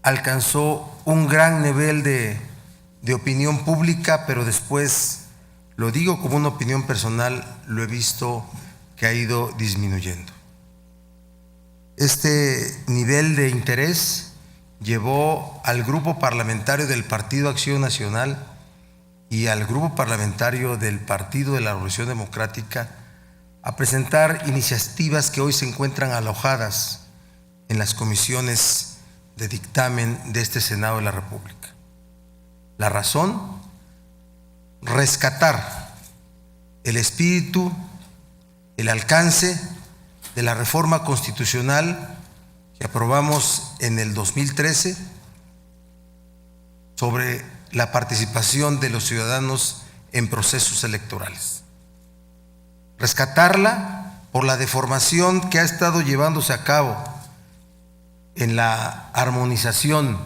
alcanzó un gran nivel de opinión pública, pero después, lo digo como una opinión personal, lo he visto que ha ido disminuyendo. Este nivel de interés llevó al grupo parlamentario del Partido Acción Nacional y al grupo parlamentario del Partido de la Revolución Democrática a presentar iniciativas que hoy se encuentran alojadas en las comisiones de dictamen de este Senado de la República. La razón: rescatar el espíritu, el alcance de la reforma constitucional que aprobamos en el 2013 sobre la participación de los ciudadanos en procesos electorales. Rescatarla por la deformación que ha estado llevándose a cabo en la armonización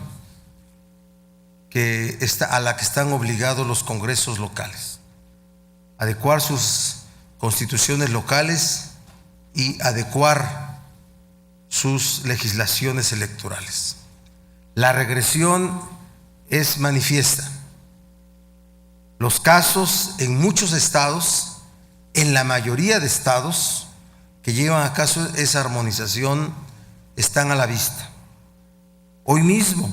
a la que están obligados los congresos locales, adecuar sus constituciones locales y adecuar sus legislaciones electorales. La regresión es manifiesta. Los casos en muchos estados, en la mayoría de estados que llevan a cabo esa armonización, están a la vista. Hoy mismo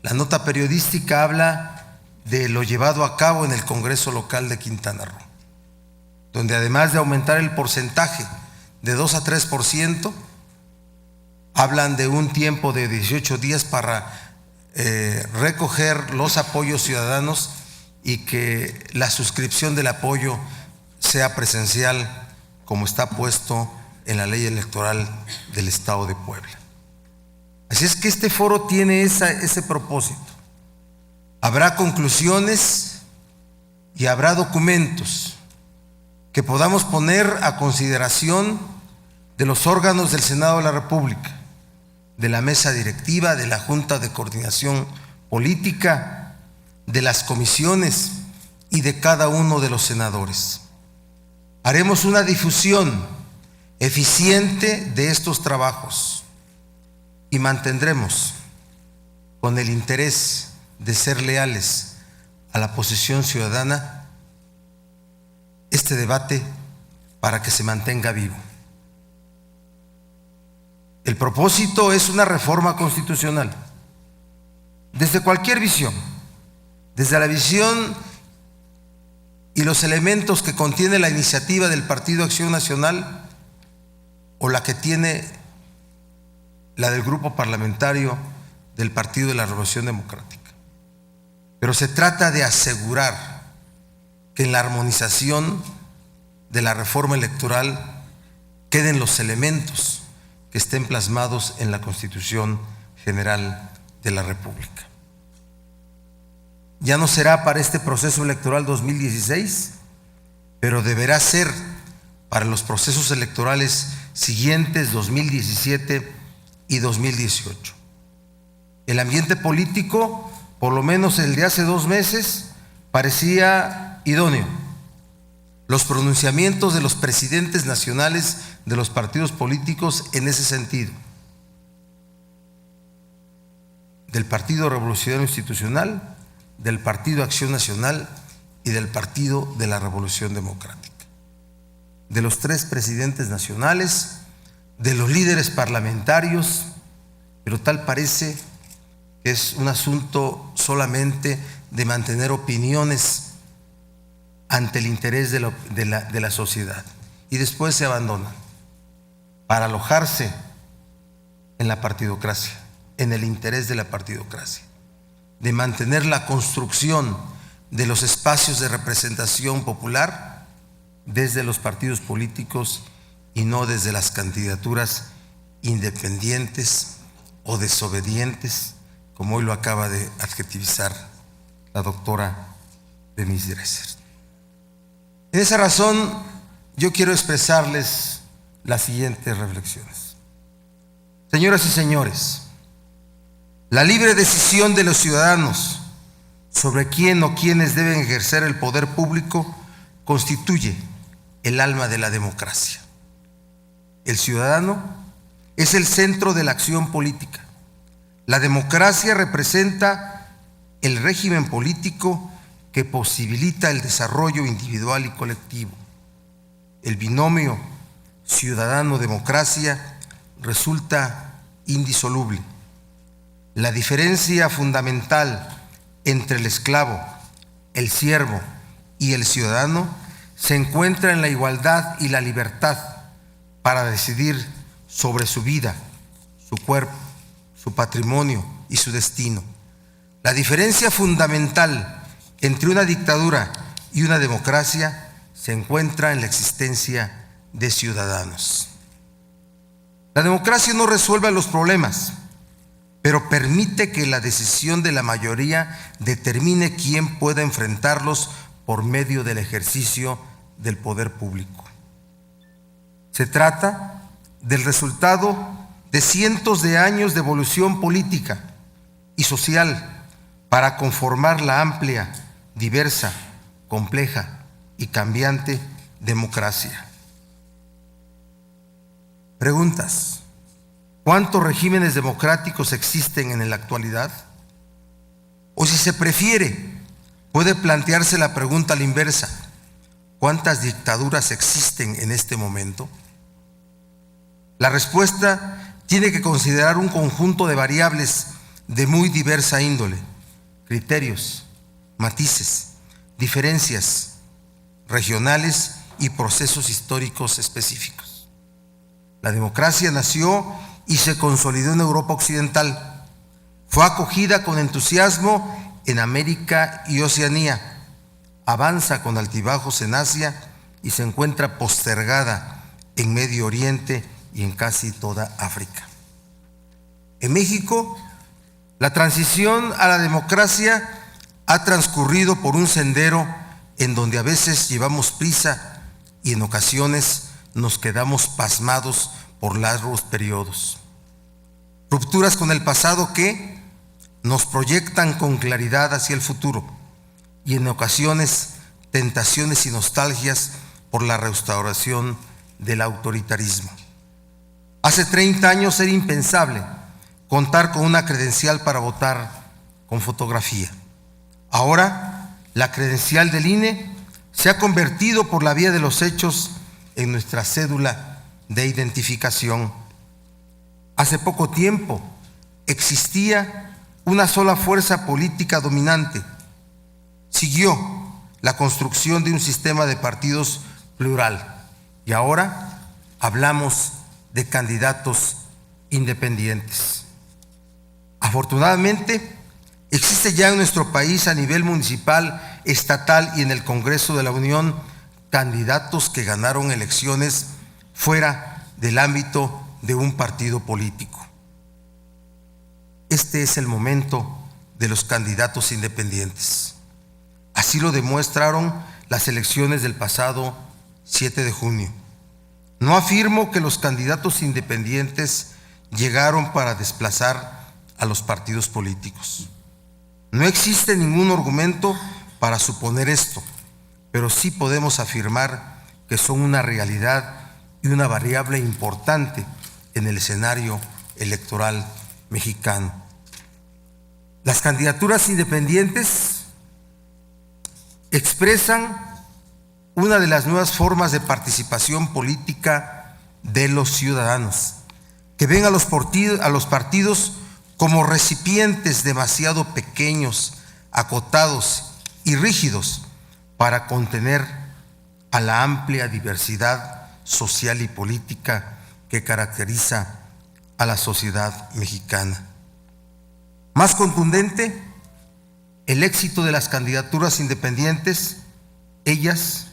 la nota periodística habla de lo llevado a cabo en el Congreso local de Quintana Roo, donde además de aumentar el porcentaje de 2 a 3%, hablan de un tiempo de 18 días para recoger los apoyos ciudadanos y que la suscripción del apoyo sea presencial, como está puesto en la ley electoral del Estado de Puebla. Así es que este foro tiene ese propósito. Habrá conclusiones y habrá documentos que podamos poner a consideración de los órganos del Senado de la República, de la mesa directiva, de la Junta de Coordinación Política, de las comisiones y de cada uno de los senadores. Haremos una difusión eficiente de estos trabajos y mantendremos, con el interés de ser leales a la posición ciudadana, este debate para que se mantenga vivo. El propósito es una reforma constitucional, desde cualquier visión, desde la visión y los elementos que contiene la iniciativa del Partido Acción Nacional o la que tiene la del grupo parlamentario del Partido de la Revolución Democrática. Pero se trata de asegurar que en la armonización de la reforma electoral queden los elementos que que estén plasmados en la Constitución General de la República. Ya no será para este proceso electoral 2016, pero deberá ser para los procesos electorales siguientes, 2017 y 2018. El ambiente político, por lo menos el de hace 2 meses, parecía idóneo. Los pronunciamientos de los presidentes nacionales de los partidos políticos en ese sentido, del Partido Revolucionario Institucional, del Partido Acción Nacional y del Partido de la Revolución Democrática. De los 3 presidentes nacionales, de los líderes parlamentarios, pero tal parece que es un asunto solamente de mantener opiniones ante el interés de la sociedad, y después se abandonan para alojarse en la partidocracia, en el interés de la partidocracia, de mantener la construcción de los espacios de representación popular desde los partidos políticos y no desde las candidaturas independientes o desobedientes, como hoy lo acaba de adjetivizar la doctora Denise Dresser. En esa razón, yo quiero expresarles las siguientes reflexiones. Señoras y señores, la libre decisión de los ciudadanos sobre quién o quiénes deben ejercer el poder público constituye el alma de la democracia. El ciudadano es el centro de la acción política. La democracia representa el régimen político que posibilita el desarrollo individual y colectivo. El binomio ciudadano-democracia resulta indisoluble. La diferencia fundamental entre el esclavo, el siervo y el ciudadano se encuentra en la igualdad y la libertad para decidir sobre su vida, su cuerpo, su patrimonio y su destino. La diferencia fundamental entre una dictadura y una democracia se encuentra en la existencia de ciudadanos. La democracia no resuelve los problemas, pero permite que la decisión de la mayoría determine quién pueda enfrentarlos por medio del ejercicio del poder público. Se trata del resultado de cientos de años de evolución política y social para conformar la amplia, diversa, compleja y cambiante democracia. Preguntas: ¿cuántos regímenes democráticos existen en la actualidad? O si se prefiere, puede plantearse la pregunta a la inversa: ¿cuántas dictaduras existen en este momento? La respuesta tiene que considerar un conjunto de variables de muy diversa índole, criterios, matices, diferencias regionales y procesos históricos específicos. La democracia nació y se consolidó en Europa Occidental. Fue acogida con entusiasmo en América y Oceanía. Avanza con altibajos en Asia y se encuentra postergada en Medio Oriente y en casi toda África. En México, la transición a la democracia ha transcurrido por un sendero en donde a veces llevamos prisa y en ocasiones nos quedamos pasmados por largos periodos. Rupturas con el pasado que nos proyectan con claridad hacia el futuro y en ocasiones tentaciones y nostalgias por la restauración del autoritarismo. Hace 30 años era impensable contar con una credencial para votar con fotografía. Ahora, la credencial del INE se ha convertido por la vía de los hechos en nuestra cédula de identificación. Hace poco tiempo existía una sola fuerza política dominante. Siguió la construcción de un sistema de partidos plural y ahora hablamos de candidatos independientes. Afortunadamente, existe ya en nuestro país a nivel municipal, estatal y en el Congreso de la Unión candidatos que ganaron elecciones fuera del ámbito de un partido político. Este es el momento de los candidatos independientes. Así lo demostraron las elecciones del pasado 7 de junio. No afirmo que los candidatos independientes llegaron para desplazar a los partidos políticos. No existe ningún argumento para suponer esto, pero sí podemos afirmar que son una realidad y una variable importante en el escenario electoral mexicano. Las candidaturas independientes expresan una de las nuevas formas de participación política de los ciudadanos, que ven a los partidos como recipientes demasiado pequeños, acotados y rígidos para contener a la amplia diversidad social y política que caracteriza a la sociedad mexicana. Más contundente, el éxito de las candidaturas independientes, ellas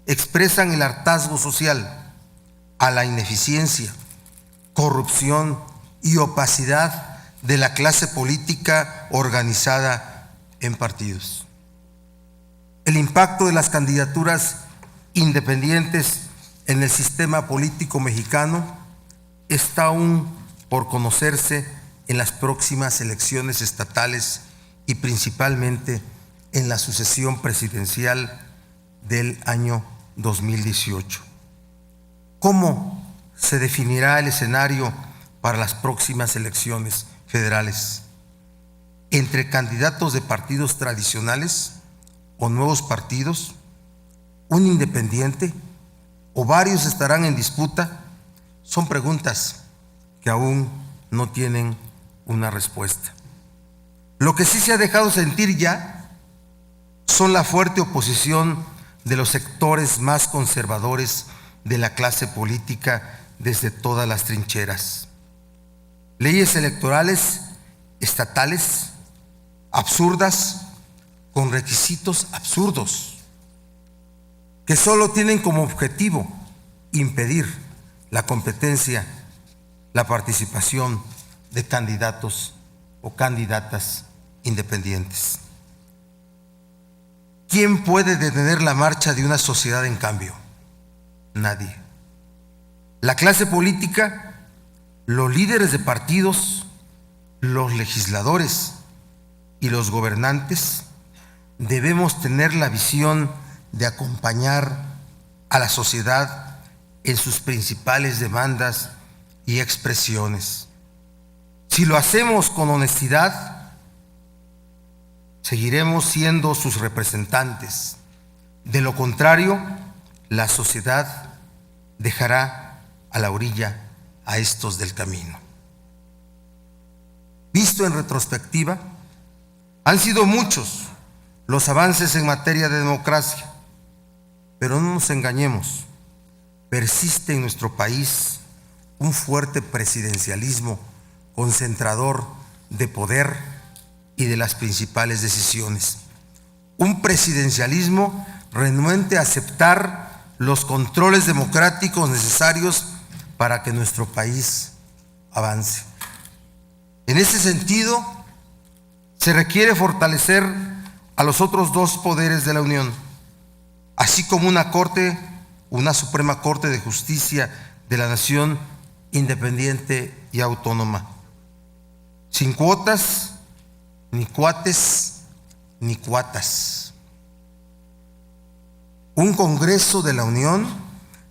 expresan el hartazgo social a la ineficiencia, corrupción y opacidad de la clase política organizada en partidos. El impacto de las candidaturas independientes en el sistema político mexicano está aún por conocerse en las próximas elecciones estatales y principalmente en la sucesión presidencial del año 2018. ¿Cómo se definirá el escenario para las próximas elecciones federales? ¿Entre candidatos de partidos tradicionales o nuevos partidos? ¿Un independiente? ¿O varios estarán en disputa? Son preguntas que aún no tienen una respuesta. Lo que sí se ha dejado sentir ya son la fuerte oposición de los sectores más conservadores de la clase política desde todas las trincheras. Leyes electorales estatales absurdas con requisitos absurdos que solo tienen como objetivo impedir la competencia, la participación de candidatos o candidatas independientes. ¿Quién puede detener la marcha de una sociedad en cambio? Nadie. La clase política, los líderes de partidos, los legisladores y los gobernantes debemos tener la visión de acompañar a la sociedad en sus principales demandas y expresiones. Si lo hacemos con honestidad, seguiremos siendo sus representantes. De lo contrario, la sociedad dejará a la orilla a estos del camino. Visto en retrospectiva, han sido muchos los avances en materia de democracia, pero no nos engañemos, persiste en nuestro país un fuerte presidencialismo concentrador de poder y de las principales decisiones. Un presidencialismo renuente a aceptar los controles democráticos necesarios para que nuestro país avance. En ese sentido, se requiere fortalecer a los otros dos poderes de la Unión, así como una Suprema Corte de Justicia de la Nación independiente y autónoma, sin cuotas, ni cuates, ni cuatas. Un Congreso de la Unión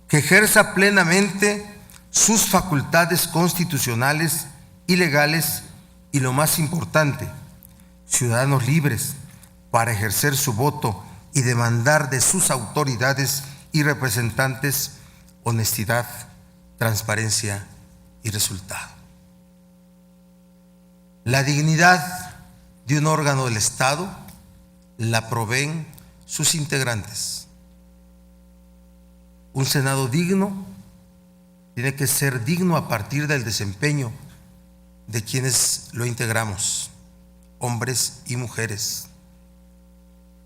que ejerza plenamente sus facultades constitucionales y legales y, lo más importante, ciudadanos libres para ejercer su voto y demandar de sus autoridades y representantes honestidad, transparencia y resultado. La dignidad de un órgano del Estado la proveen sus integrantes. Un Senado digno tiene que ser digno a partir del desempeño de quienes lo integramos, hombres y mujeres.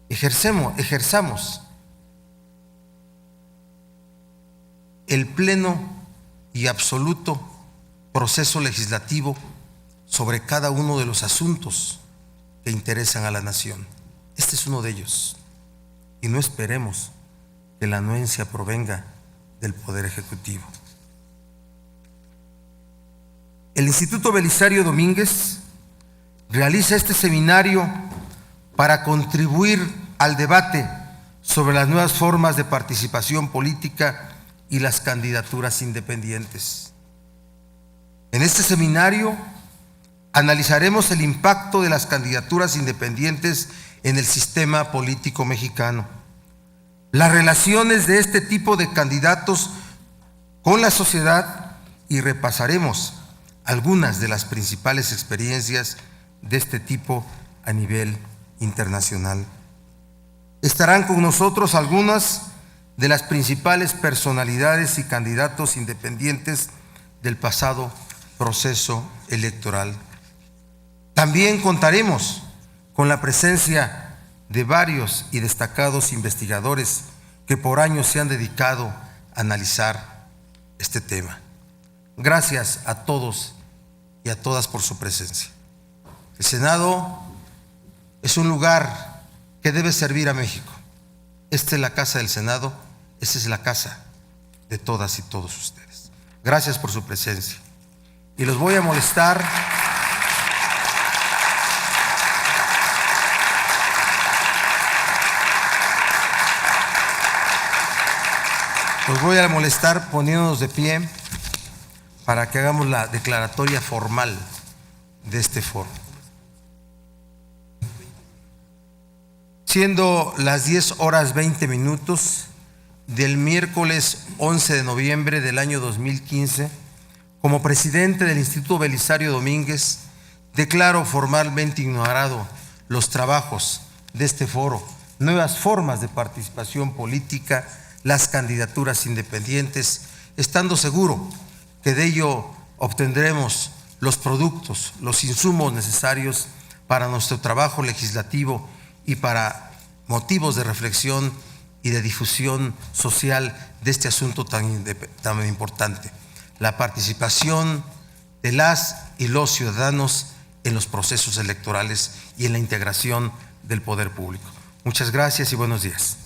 Ejerzamos el pleno y absoluto proceso legislativo sobre cada uno de los asuntos que interesan a la nación. Este es uno de ellos. Y no esperemos que la anuencia provenga del Poder Ejecutivo. El Instituto Belisario Domínguez realiza este seminario para contribuir al debate sobre las nuevas formas de participación política y las candidaturas independientes. En este seminario analizaremos el impacto de las candidaturas independientes en el sistema político mexicano, las relaciones de este tipo de candidatos con la sociedad y repasaremos algunas de las principales experiencias de este tipo a nivel internacional. Estarán con nosotros algunas de las principales personalidades y candidatos independientes del pasado proceso electoral. También contaremos con la presencia de varios y destacados investigadores que por años se han dedicado a analizar este tema. Gracias a todos y a todas por su presencia. El Senado es un lugar que debe servir a México. Esta es la casa del Senado, esta es la casa de todas y todos ustedes. Gracias por su presencia. Y los voy a molestar. Los voy a molestar poniéndonos de pie para que hagamos la declaratoria formal de este foro. Siendo las 10:20 del miércoles 11 de noviembre del año 2015, como presidente del Instituto Belisario Domínguez, declaro formalmente inaugurado los trabajos de este foro, nuevas formas de participación política, las candidaturas independientes, estando seguro que de ello obtendremos los productos, los insumos necesarios para nuestro trabajo legislativo y para motivos de reflexión y de difusión social de este asunto tan importante, la participación de las y los ciudadanos en los procesos electorales y en la integración del poder público. Muchas gracias y buenos días.